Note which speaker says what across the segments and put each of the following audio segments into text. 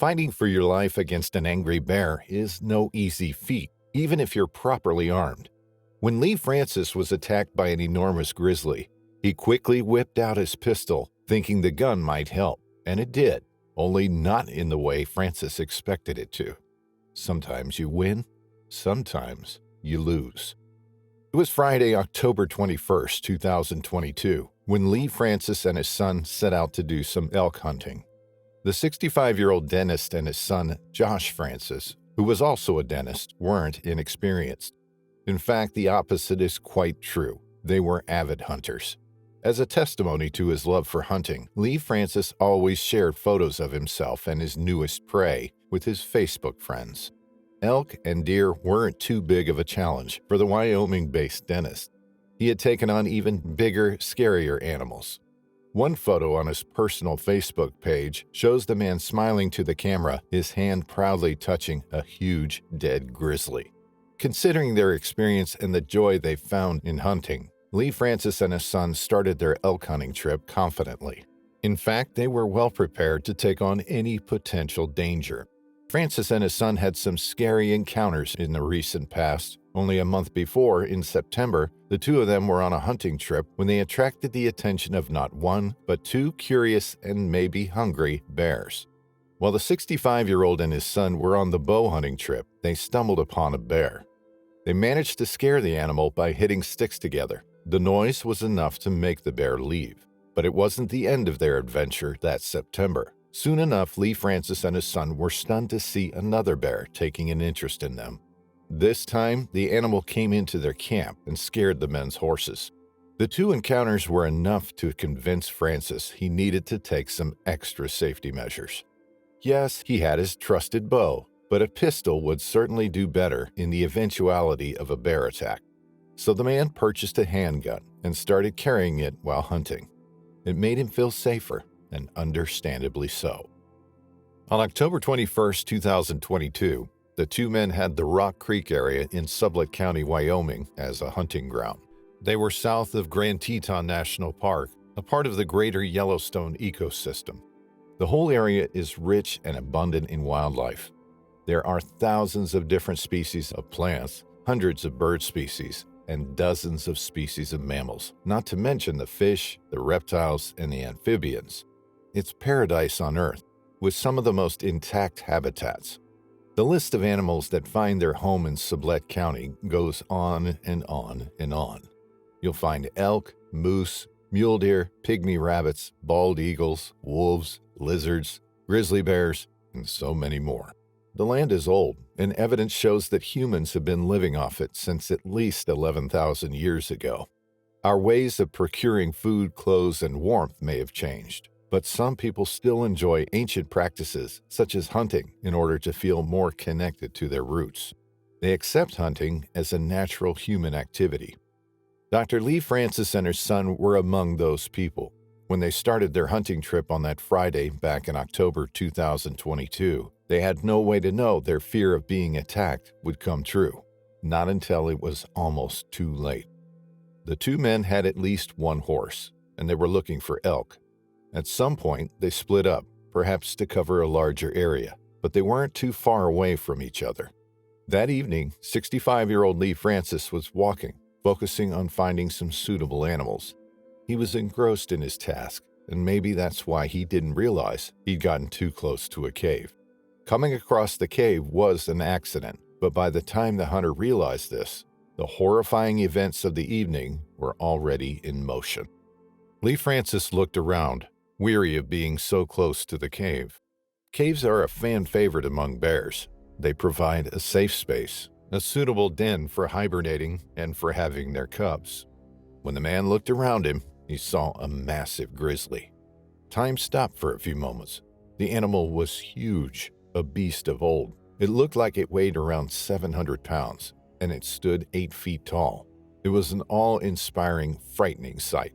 Speaker 1: Fighting for your life against an angry bear is no easy feat, even if you're properly armed. When Lee Francis was attacked by an enormous grizzly, he quickly whipped out his pistol, thinking the gun might help, and it did, only not in the way Francis expected it to. Sometimes you win, sometimes you lose. It was Friday, October 21st, 2022, when Lee Francis and his son set out to do some elk hunting. The 65-year-old dentist and his son, Josh Francis, who was also a dentist, weren't inexperienced. In fact, the opposite is quite true. They were avid hunters. As a testimony to his love for hunting, Lee Francis always shared photos of himself and his newest prey with his Facebook friends. Elk and deer weren't too big of a challenge for the Wyoming-based dentist. He had taken on even bigger, scarier animals. One photo on his personal Facebook page shows the man smiling to the camera, his hand proudly touching a huge, dead grizzly. Considering their experience and the joy they found in hunting, Lee Francis and his son started their elk hunting trip confidently. In fact, they were well prepared to take on any potential danger. Francis and his son had some scary encounters in the recent past. Only a month before, in September, the two of them were on a hunting trip when they attracted the attention of not one, but two curious and maybe hungry bears. While the 65-year-old and his son were on the bow hunting trip, they stumbled upon a bear. They managed to scare the animal by hitting sticks together. The noise was enough to make the bear leave. But it wasn't the end of their adventure that September. Soon enough, Lee Francis and his son were stunned to see another bear taking an interest in them. This time, the animal came into their camp and scared the men's horses. The two encounters were enough to convince Francis he needed to take some extra safety measures. Yes, he had his trusted bow, but a pistol would certainly do better in the eventuality of a bear attack. So the man purchased a handgun and started carrying it while hunting. It made him feel safer, and understandably so. On October 21st, 2022, the two men had the Rock Creek area in Sublette County, Wyoming, as a hunting ground. They were south of Grand Teton National Park, a part of the greater Yellowstone ecosystem. The whole area is rich and abundant in wildlife. There are thousands of different species of plants, hundreds of bird species, and dozens of species of mammals, not to mention the fish, the reptiles, and the amphibians. It's paradise on Earth, with some of the most intact habitats. The list of animals that find their home in Sublette County goes on and on and on. You'll find elk, moose, mule deer, pygmy rabbits, bald eagles, wolves, lizards, grizzly bears, and so many more. The land is old, and evidence shows that humans have been living off it since at least 11,000 years ago. Our ways of procuring food, clothes, and warmth may have changed, but some people still enjoy ancient practices such as hunting in order to feel more connected to their roots. They accept hunting as a natural human activity. Dr. Lee Francis and her son were among those people. When they started their hunting trip on that Friday back in October 2022, they had no way to know their fear of being attacked would come true, not until it was almost too late. The two men had at least one horse, and they were looking for elk. At some point, they split up, perhaps to cover a larger area, but they weren't too far away from each other. That evening, 65-year-old Lee Francis was walking, focusing on finding some suitable animals. He was engrossed in his task, and maybe that's why he didn't realize he'd gotten too close to a cave. Coming across the cave was an accident, but by the time the hunter realized this, the horrifying events of the evening were already in motion. Lee Francis looked around, weary of being so close to the cave. Caves are a fan favorite among bears. They provide a safe space, a suitable den for hibernating and for having their cubs. When the man looked around him, he saw a massive grizzly. Time stopped for a few moments. The animal was huge, a beast of old. It looked like it weighed around 700 pounds, and it stood 8 feet tall. It was an awe-inspiring, frightening sight.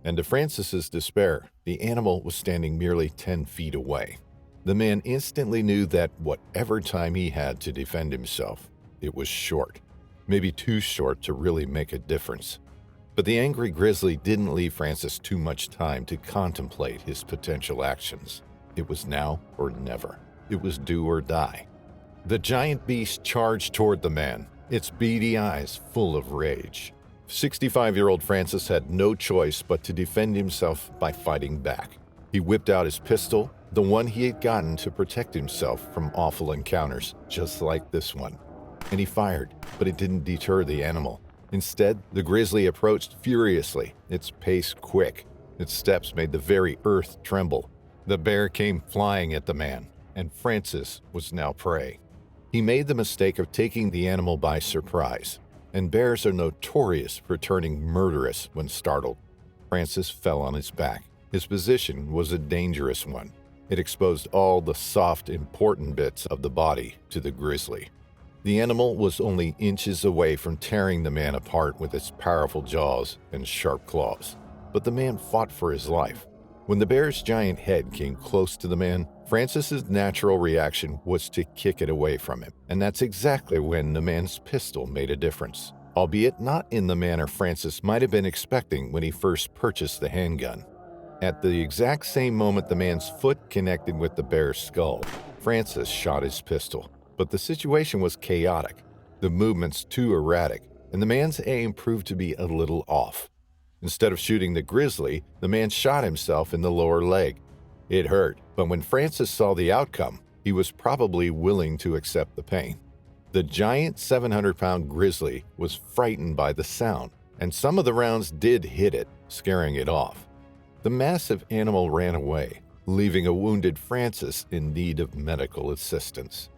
Speaker 1: And to Francis's despair, the animal was standing merely 10 feet away. The man instantly knew that whatever time he had to defend himself, it was short, maybe too short to really make a difference. But the Angry Grizzly didn't leave Francis too much time to contemplate his potential actions. It was now or never. It was do or die. The giant beast charged toward the man, its beady eyes full of rage. 65-year-old Francis had no choice but to defend himself by fighting back. He whipped out his pistol, the one he had gotten to protect himself from awful encounters, just like this one. And he fired, but it didn't deter the animal. Instead, the grizzly approached furiously, its pace quick. Its steps made the very earth tremble. The bear came flying at the man, and Francis was now prey. He made the mistake of taking the animal by surprise, and bears are notorious for turning murderous when startled. Francis fell on his back. His position was a dangerous one. It exposed all the soft, important bits of the body to the grizzly. The animal was only inches away from tearing the man apart with its powerful jaws and sharp claws. But the man fought for his life. When the bear's giant head came close to the man, Francis's natural reaction was to kick it away from him, and that's exactly when the man's pistol made a difference, albeit not in the manner Francis might have been expecting when he first purchased the handgun. At the exact same moment the man's foot connected with the bear's skull, Francis shot his pistol, but the situation was chaotic, the movements too erratic, and the man's aim proved to be a little off. Instead of shooting the grizzly, the man shot himself in the lower leg. It hurt, but when Francis saw the outcome, he was probably willing to accept the pain. The giant 700-pound grizzly was frightened by the sound, and some of the rounds did hit it, scaring it off. The massive animal ran away, leaving a wounded Francis in need of medical assistance.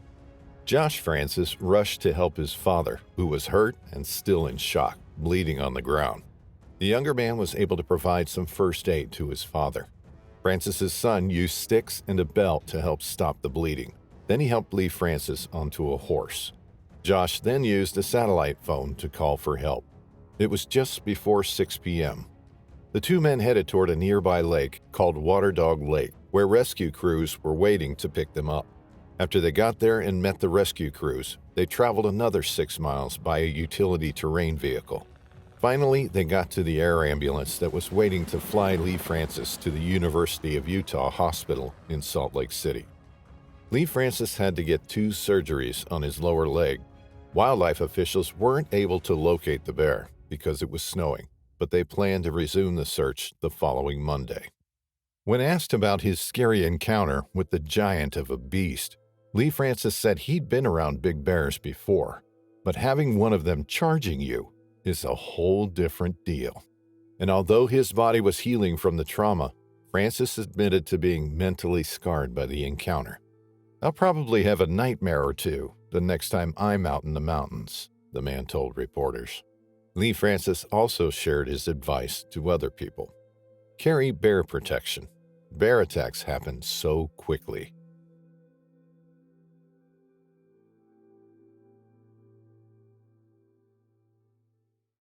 Speaker 1: Josh Francis rushed to help his father, who was hurt and still in shock, bleeding on the ground. The younger man was able to provide some first aid to his father. Francis's son used sticks and a belt to help stop the bleeding. Then he helped Lee Francis onto a horse. Josh then used a satellite phone to call for help. It was just before 6 p.m. The two men headed toward a nearby lake called Water Dog Lake, where rescue crews were waiting to pick them up. After they got there and met the rescue crews, they traveled another 6 miles by a utility terrain vehicle. Finally, they got to the air ambulance that was waiting to fly Lee Francis to the University of Utah Hospital in Salt Lake City. Lee Francis had to get 2 surgeries on his lower leg. Wildlife officials weren't able to locate the bear because it was snowing, but they planned to resume the search the following Monday. When asked about his scary encounter with the giant of a beast, Lee Francis said he'd been around big bears before, but having one of them charging you is a whole different deal. And although his body was healing from the trauma, Francis admitted to being mentally scarred by the encounter. "I'll probably have a nightmare or two the next time I'm out in the mountains," the man told reporters. Lee Francis also shared his advice to other people. Carry bear protection. Bear attacks happen so quickly.